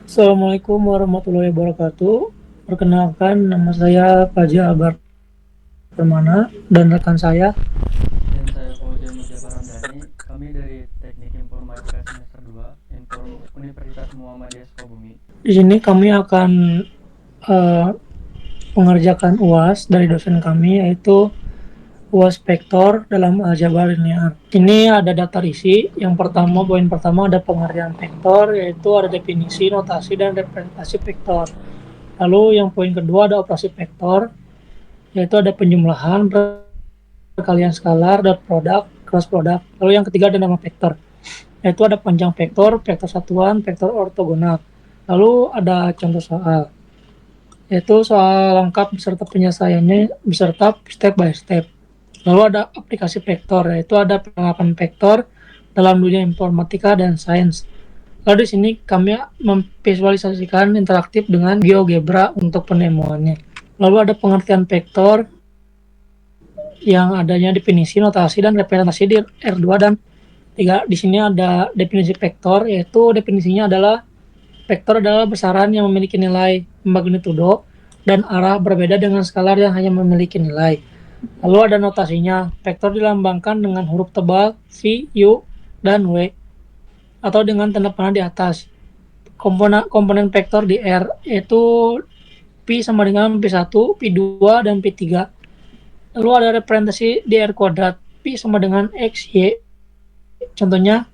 Assalamualaikum warahmatullahi wabarakatuh. Perkenalkan, nama saya Fajar Albar Permana dan rekan saya. Dan saya Fauzan Mujafar Hamdani, kami dari Teknik Informatika semester 2 Universitas Muhammadiyah Sukabumi. Di sini kami akan eh, mengerjakan UAS dari dosen kami, yaitu UAS vektor dalam aljabar linear. Ini ada daftar isi. Yang pertama, poin pertama ada pengertian vektor, yaitu ada definisi, notasi, dan representasi vektor. Lalu yang poin kedua ada operasi vektor, yaitu ada penjumlahan, perkalian skalar, dot product, cross product. Lalu yang ketiga ada nama vektor, yaitu ada panjang vektor, vektor satuan, vektor ortogonal. Lalu ada contoh soal, yaitu soal lengkap beserta penyelesaiannya beserta step by step. Lalu ada aplikasi vektor, yaitu ada penerapan vektor dalam dunia informatika dan sains. Lalu di sini kami memvisualisasikan interaktif dengan GeoGebra untuk penemuannya. Lalu ada pengertian vektor yang adanya definisi, notasi, dan representasi di R2 dan 3. Di sini ada definisi vektor, yaitu definisinya adalah vektor adalah besaran yang memiliki nilai magnitudo dan arah berbeda dengan skalar yang hanya memiliki nilai. Lalu ada notasinya, vektor dilambangkan dengan huruf tebal V, U, dan W, atau dengan tanda panah di atas. Komponen vektor di R, yaitu Pi sama dengan P1, P2, dan P3. Lalu ada representasi di R kuadrat, Pi sama dengan X, Y. Contohnya,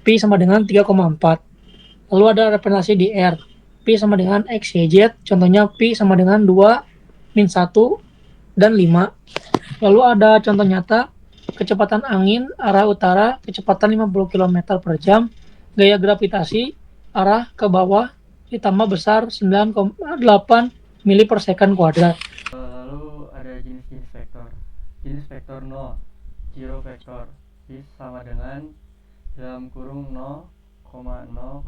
Pi sama dengan 3,4. Lalu ada representasi di R, Pi sama dengan X, Y, Z. Contohnya, Pi sama dengan 2, min 1, dan 5. Lalu ada contoh nyata, kecepatan angin arah utara, kecepatan 50 km per jam, gaya gravitasi arah ke bawah ditambah besar 9,8 mili per second kuadrat. Lalu ada jenis-jenis vektor. Jenis vektor 0, zero vektor, sama dengan dalam kurung 0,0,0.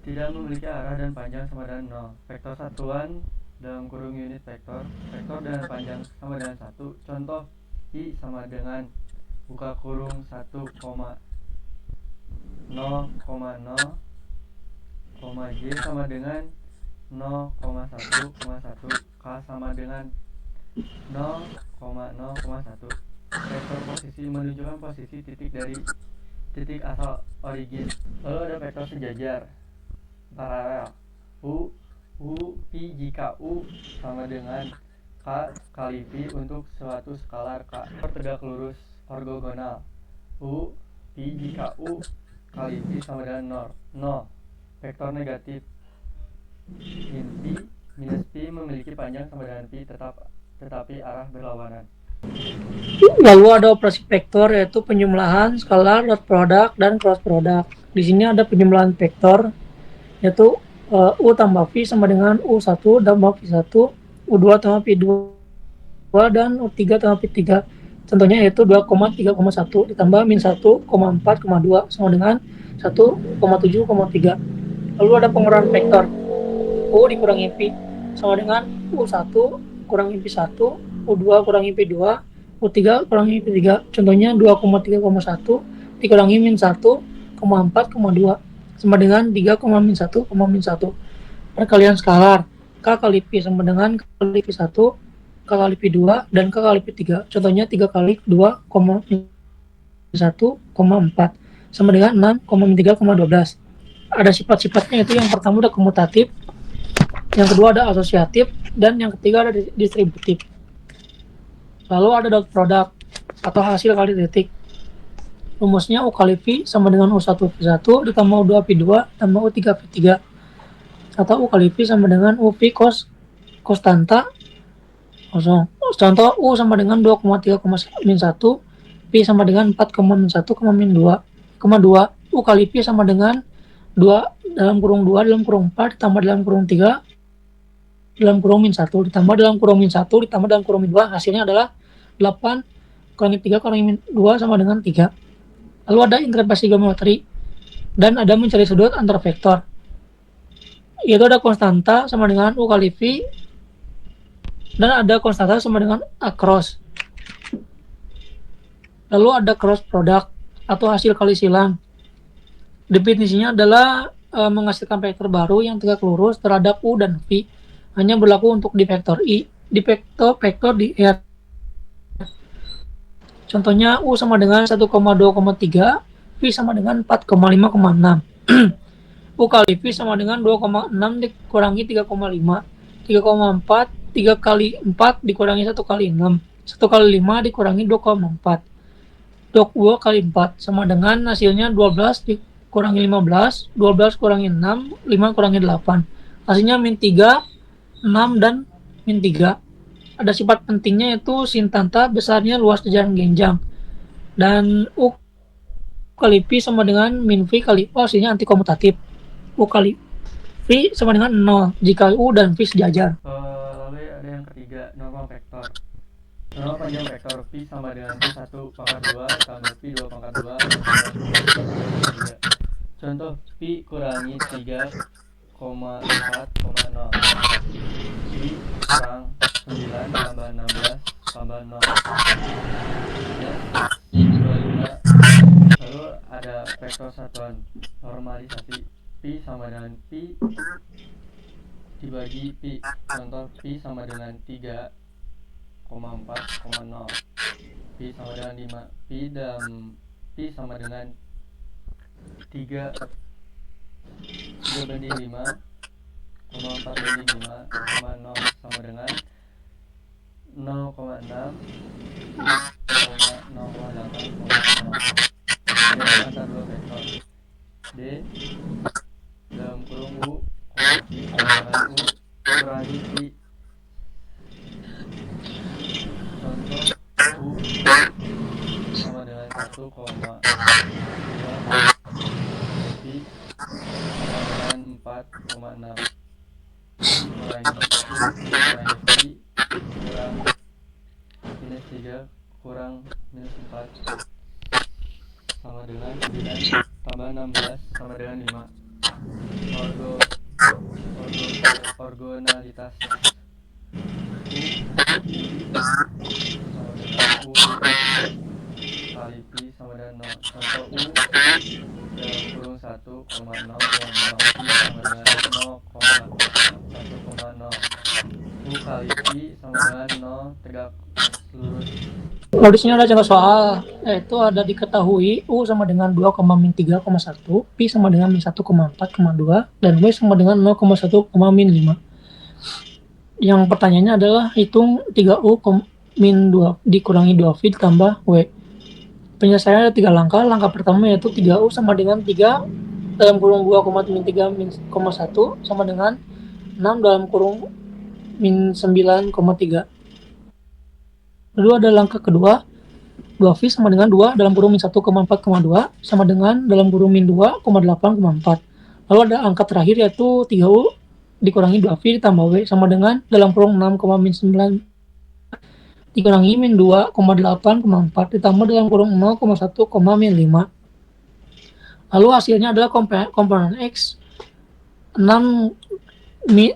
Tidak memiliki arah dan panjang sama dengan 0. Vektor satuan dalam kurung unit vektor, vektor dengan panjang sama dengan 1. Contoh, I sama dengan buka kurung 1, 0,0, J sama dengan 0,1,1, K sama dengan 0,0,1. Vektor posisi menunjukkan posisi titik dari titik asal origin. Lalu ada vektor sejajar paralel, Pi jika U sama dengan K kali Pi untuk suatu skalar K. Vektor tegak lurus ortogonal, Pi jika U kali Pi sama dengan 0. Vektor negatif, min Pi minus Pi memiliki panjang sama dengan Pi tetapi arah berlawanan. Lalu ada operasi vektor, yaitu penjumlahan, skalar, dot product, dan cross product. Di sini ada penjumlahan vektor, yaitu U tambah V sama dengan U1 tambah V1, U2 tambah V2, dan U3 tambah V3. Contohnya yaitu 2,3,1 ditambah min 1,4,2 sama dengan 1,7,3. Lalu ada pengurangan vektor, U dikurangi V sama dengan U1 kurangi V1, U2 kurangi V2, U3 kurangi V3. Contohnya 2,3,1 dikurangi min 1,4,2 sama dengan 3, min 1, min 1. Perkalian skalar, K kali P sama dengan K kali P1, K kali P2, dan K kali P3. Contohnya 3 kali 2, min 1,4 sama dengan 6, min 3,12. Ada sifat-sifatnya, itu yang pertama ada komutatif, yang kedua ada asosiatif, dan yang ketiga ada distributif. Lalu ada dot product atau hasil kali titik. Rumusnya U kali V sama dengan U1 V1 ditambah U2 V2 tambah U3 V3, atau U kali V sama dengan U V cos konstanta kosong. Contoh, U sama dengan 2,3, min 1, V sama dengan 4, min 1, min 2, U kali V sama dengan 2 dalam kurung 2 dalam kurung 4 ditambah dalam kurung 3 dalam kurung min 1 ditambah dalam kurung min 1 ditambah dalam kurung min 2, hasilnya adalah 8 kurangi 3 kurangi min 2 sama dengan 3. Lalu ada interpretasi geometri dan ada mencari sudut antar vektor, yaitu ada konstanta sama dengan U kali V dan ada konstanta sama dengan A cross. Lalu ada cross product atau hasil kali silang, Definisinya adalah menghasilkan vektor baru yang tegak lurus terhadap U dan V hanya berlaku untuk di vektor I, di vektor di R. Contohnya U sama dengan 1,2,3, V sama dengan 4,5,6. U kali V sama dengan 2,6 dikurangi 3,5. 3,4, 3 kali 4 dikurangi 1 kali 6. 1 kali 5 dikurangi 2,4. 2 kali 4 sama dengan hasilnya 12 dikurangi 15, 12 kurangi 6, 5 kurangi 8. Hasilnya min 3, 6, dan min 3. Ada sifat pentingnya yaitu sin tanta besarnya luas jajaran genjang. Dan U kali V sama dengan min V kali U, hasilnya antikomutatif. U kali V sama dengan 0 jika U dan V sejajar. Lalu ada yang ketiga, norma vektor. Norma panjang vektor Pi sama dengan P1 pangkat 2 tambah Pi 2 pangkat 2 tambah 3. Contoh Pi kurangi 3,4,0. Pi kurang 9 tambah 16 tambah 0. Ya, 25. Lalu ada vektor satuan normalisasi. Pi sama dengan Pi dibagi Pi. Contoh Pi sama dengan 3,4,0. Pi sama dengan 5. Pi sama dengan 3 banding 5, 4 banding 5, 0 sama dengan 0,6, 0,08,0. Antara dua vektor D dalam kurung U Pi sama dengan U kurangi Pi. Contoh U sama dengan 1,2, Pi sama dengan 4,6 kurangi Pi kurang minus 3 kurang minus 4 sama dengan 9 tambah 16 sama dengan 5. Orgonalitas U kali Pi sama dengan 0. Contoh U dalam kurung 1,0,0 Pi sama dengan 0,1,0. U kali Pi sama dengan 0 tegak lurus. Lalu di sini ada contoh soal, yaitu ada diketahui U sama dengan 2,-3,1, Pi sama dengan -1,4,2, dan W sama dengan 0,1,-5. Yang pertanyaannya adalah hitung 3U min 2 dikurangi 2V ditambah W. Penyelesaiannya ada 3 langkah. Langkah pertama yaitu 3U sama dengan 3 dalam kurung 2,-3 min 1 sama dengan 6 dalam kurung min 9,3. Lalu ada langkah kedua, 2V sama dengan 2 dalam kurung min 1,4,2 sama dengan dalam kurung min 2,8,4. Lalu ada angka terakhir yaitu 3U dikurangi 2V ditambah W sama dengan dalam kurung 6,9 dikurangi min 2,8,4 ditambah dalam kurung 0,1,-5. Lalu hasilnya adalah komponen X 6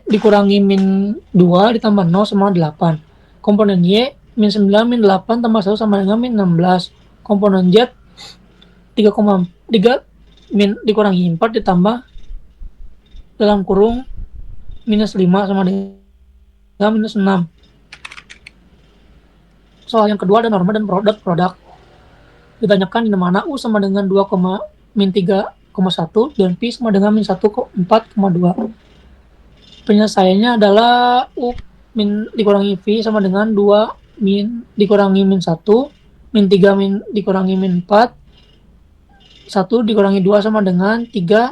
dikurangi min 2 ditambah 0 sama 8. Komponen Y min 9 min 8 tambah 1 sama dengan min 16. Komponen Z 3,3 min dikurangi 4 ditambah dalam kurung minus 5 sama dengan minus 6. Soal yang kedua ada norma dan produk. Ditanyakan di mana U sama dengan 2,-3,1 dan Pi sama dengan min 1,4,2. Penyelesaiannya adalah U min dikurangi V sama dengan 2 min dikurangi min 1, min 3 min dikurangi min 4, 1 dikurangi 2 sama dengan 3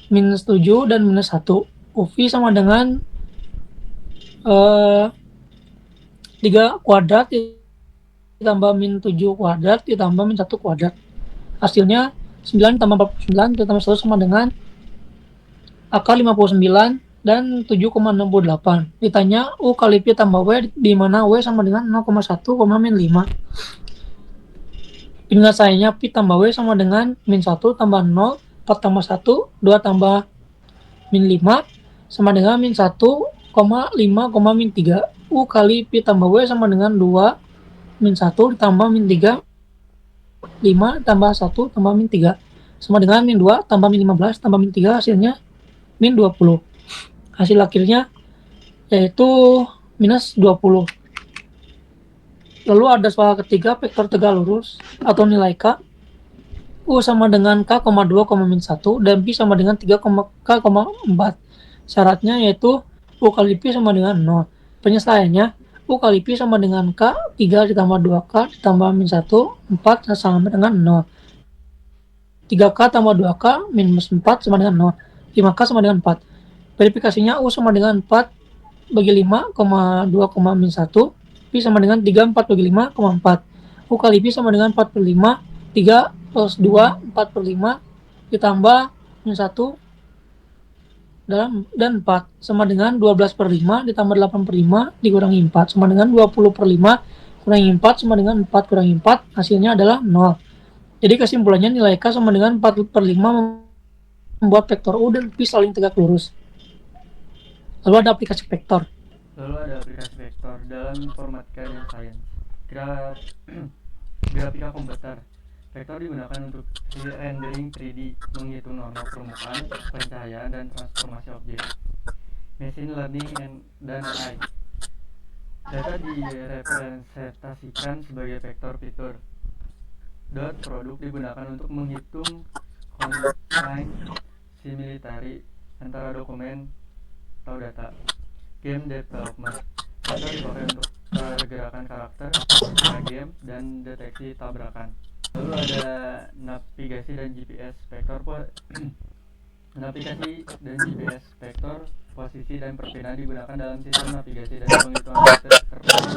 minus 7 dan minus 1. UV sama dengan 3 kuadrat ditambah min 7 kuadrat ditambah min 1 kuadrat. Hasilnya 9 tambah 49 ditambah 1 sama dengan akar 59 dan 7,68. Ditanya U kali Pi tambah W di mana W sama dengan 0,1,-5. Penyelesaiannya Pi tambah W sama dengan min 1 tambah 0, 4 tambah 1, 2 tambah min 5 sama dengan min 1,5,-3. U kali Pi tambah W sama dengan 2 min 1 ditambah min 3, 5 tambah 1 tambah min 3 sama dengan min 2 tambah min 15 tambah min 3 hasilnya min 20. Hasil akhirnya yaitu minus 20. Lalu ada soal ketiga, vektor tegak lurus atau nilai K. U sama dengan K, 2, min 1 dan Pi sama dengan 3, K, 4. Syaratnya yaitu U kali Pi sama dengan 0. Penyesuaiannya U kali Pi sama dengan K, 3 ditambah 2K ditambah min 1, 4 sama dengan 0. 3K tambah 2K minus 4 sama dengan 0. 5K sama dengan 4. Verifikasinya U sama dengan 4 bagi 5, 2, min 1. Pi sama dengan 3, 4 bagi 5, 4. U kali Pi sama dengan 4 per 5. 3 plus 2, 4 per 5. Ditambah min 1 dan 4. Sama dengan 12 per 5 ditambah 8 per 5 dikurangi 4. Sama dengan 20 per 5 kurangi 4 sama dengan 4 kurangi 4. Hasilnya adalah 0. Jadi kesimpulannya nilai K sama dengan 4 per 5 membuat vektor U dan Pi saling tegak lurus. Lalu ada aplikasi vektor. Dalam informatika dan sains. Grafika komputer. Vektor digunakan untuk rendering 3D, menghitung norma permukaan, pencahayaan, dan transformasi objek. Machine learning dan AI. Data direpresentasikan sebagai vektor fitur. Dot produk digunakan untuk menghitung constraint similarity antara dokumen atau data. Game development. Vektor dipakai untuk pergerakan karakter, game, dan deteksi tabrakan. Lalu ada navigasi dan GPS vektor. Navigasi dan GPS vektor posisi dan perpindahan digunakan dalam sistem navigasi dan penghitungan rute terpadu.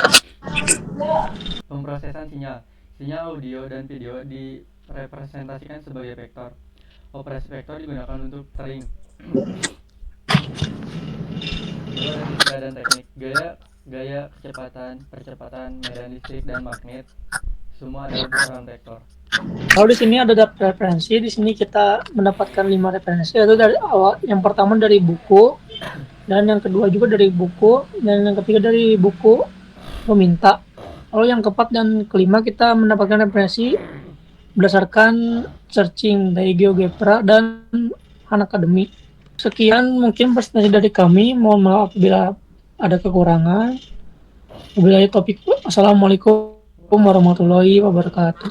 Pemrosesan sinyal audio dan video direpresentasikan sebagai vektor. Operasi vektor digunakan untuk string. Fisika dan teknik. Gaya, percepatan, medan listrik, dan magnet semua adalah besaran vektor. Kalau di sini ada referensi, di sini kita mendapatkan 5 referensi, yaitu dari awal. Yang pertama dari buku, dan yang kedua juga dari buku, dan yang ketiga dari buku peminta. Lalu yang keempat dan kelima kita mendapatkan referensi berdasarkan searching dari GeoGebra dan Khan Academy. Sekian mungkin presentasi dari kami. Mohon maaf bila ada kekurangan. Wabillahi taufiq. Assalamualaikum warahmatullahi wabarakatuh.